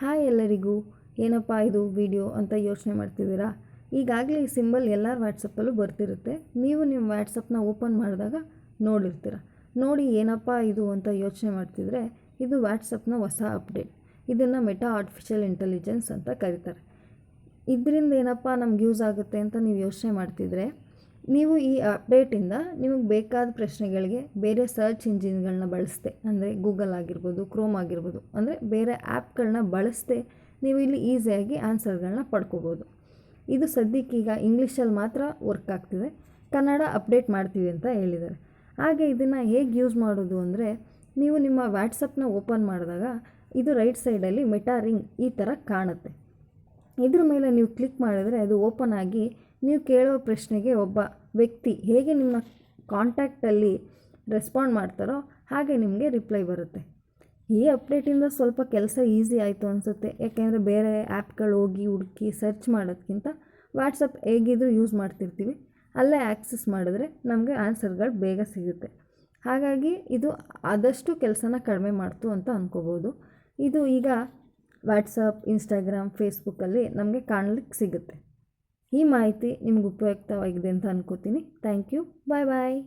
Hi ಎಲ್ಲರಿಗೂ. ಏನಪ್ಪ ಇದು ವಿಡಿಯೋ ಅಂತ ಯೋಚನೆ ಮಾಡ್ತಿದ್ದೀರಾ? ಈಗಾಗಲೇ ಈ ಸಿಂಬಲ್ ಎಲ್ಲರ ವಾಟ್ಸಪ್ಪಲ್ಲೂ ಬರ್ತಿರುತ್ತೆ. ನೀವು ನಿಮ್ಮ ವಾಟ್ಸಪ್ನ ಓಪನ್ ಮಾಡಿದಾಗ ನೋಡಿರ್ತೀರ. ನೋಡಿ ಏನಪ್ಪ ಇದು ಅಂತ ಯೋಚನೆ ಮಾಡ್ತಿದ್ರೆ ಇದು ವಾಟ್ಸಪ್ನ ಹೊಸ ಅಪ್ಡೇಟ್. ಇದನ್ನು ಮೆಟಾ ಆರ್ಟಿಫಿಷಿಯಲ್ ಇಂಟೆಲಿಜೆನ್ಸ್ ಅಂತ ಕರೀತಾರೆ. ಇದರಿಂದ ಏನಪ್ಪ ನಮ್ಗೆ ಯೂಸ್ ಆಗುತ್ತೆ ಅಂತ ನೀವು ಯೋಚನೆ ಮಾಡ್ತಿದ್ರೆ, ನೀವು ಈ ಅಪ್ಡೇಟಿಂದ ನಿಮಗೆ ಬೇಕಾದ ಪ್ರಶ್ನೆಗಳಿಗೆ ಬೇರೆ ಸರ್ಚ್ ಇಂಜಿನ್ಗಳನ್ನ ಬಳಸ್ದೆ, ಅಂದರೆ ಗೂಗಲ್ ಆಗಿರ್ಬೋದು, ಕ್ರೋಮ್ ಆಗಿರ್ಬೋದು, ಅಂದರೆ ಬೇರೆ ಆ್ಯಪ್ಗಳನ್ನ ಬಳಸ್ದೆ ನೀವು ಇಲ್ಲಿ ಈಸಿಯಾಗಿ ಆನ್ಸರ್ಗಳನ್ನ ಪಡ್ಕೋಬೋದು. ಇದು ಸದ್ಯಕ್ಕೀಗ ಇಂಗ್ಲೀಷಲ್ಲಿ ಮಾತ್ರ ವರ್ಕ್ ಆಗ್ತಿದೆ, ಕನ್ನಡ ಅಪ್ಡೇಟ್ ಮಾಡ್ತೀವಿ ಅಂತ ಹೇಳಿದ್ದಾರೆ. ಹಾಗೆ ಇದನ್ನು ಹೇಗೆ ಯೂಸ್ ಮಾಡೋದು ಅಂದರೆ, ನೀವು ನಿಮ್ಮ ವಾಟ್ಸಪ್ನ ಓಪನ್ ಮಾಡಿದಾಗ ಇದು ರೈಟ್ ಸೈಡಲ್ಲಿ ಮೆಟಾ ರಿಂಗ್ ಈ ಥರ ಕಾಣುತ್ತೆ. ಇದ್ರ ಮೇಲೆ ನೀವು ಕ್ಲಿಕ್ ಮಾಡಿದರೆ ಅದು ಓಪನ್ ಆಗಿ ನೀವು ಕೇಳೋ ಪ್ರಶ್ನೆಗೆ ಒಬ್ಬ ವ್ಯಕ್ತಿ ಹೇಗೆ ನಿಮ್ಮ ಕಾಂಟ್ಯಾಕ್ಟಲ್ಲಿ ರೆಸ್ಪಾಂಡ್ ಮಾಡ್ತಾರೋ ಹಾಗೆ ನಿಮಗೆ ರಿಪ್ಲೈ ಬರುತ್ತೆ. ಈ ಅಪ್ಡೇಟಿಂದ ಸ್ವಲ್ಪ ಕೆಲಸ ಈಸಿ ಆಯಿತು ಅನಿಸುತ್ತೆ. ಯಾಕೆಂದರೆ ಬೇರೆ ಆ್ಯಪ್ಗಳು ಹೋಗಿ ಹುಡುಕಿ ಸರ್ಚ್ ಮಾಡೋದಕ್ಕಿಂತ ವಾಟ್ಸಪ್ ಹೇಗಿದ್ರೂ ಯೂಸ್ ಮಾಡ್ತಿರ್ತೀವಿ, ಅಲ್ಲೇ ಆ್ಯಕ್ಸಸ್ ಮಾಡಿದ್ರೆ ನಮಗೆ ಆನ್ಸರ್ಗಳು ಬೇಗ ಸಿಗುತ್ತೆ. ಹಾಗಾಗಿ ಇದು ಆದಷ್ಟು ಕೆಲಸನ ಕಡಿಮೆ ಮಾಡ್ತು ಅಂತ ಅಂದ್ಕೋಬೋದು. ಇದು ಈಗ ವಾಟ್ಸಪ್, ಇನ್ಸ್ಟಾಗ್ರಾಮ್, ಫೇಸ್ಬುಕ್ಕಲ್ಲಿ ನಮಗೆ ಕಾಣಲಿಕ್ಕೆ ಸಿಗುತ್ತೆ. ಈ ಮಾಹಿತಿ ನಿಮ್ಗೆ ಉಪಯುಕ್ತವಾಗಿದೆ ಅಂತ ಅಂದ್ಕೋತೀನಿ. Thank you. Bye bye.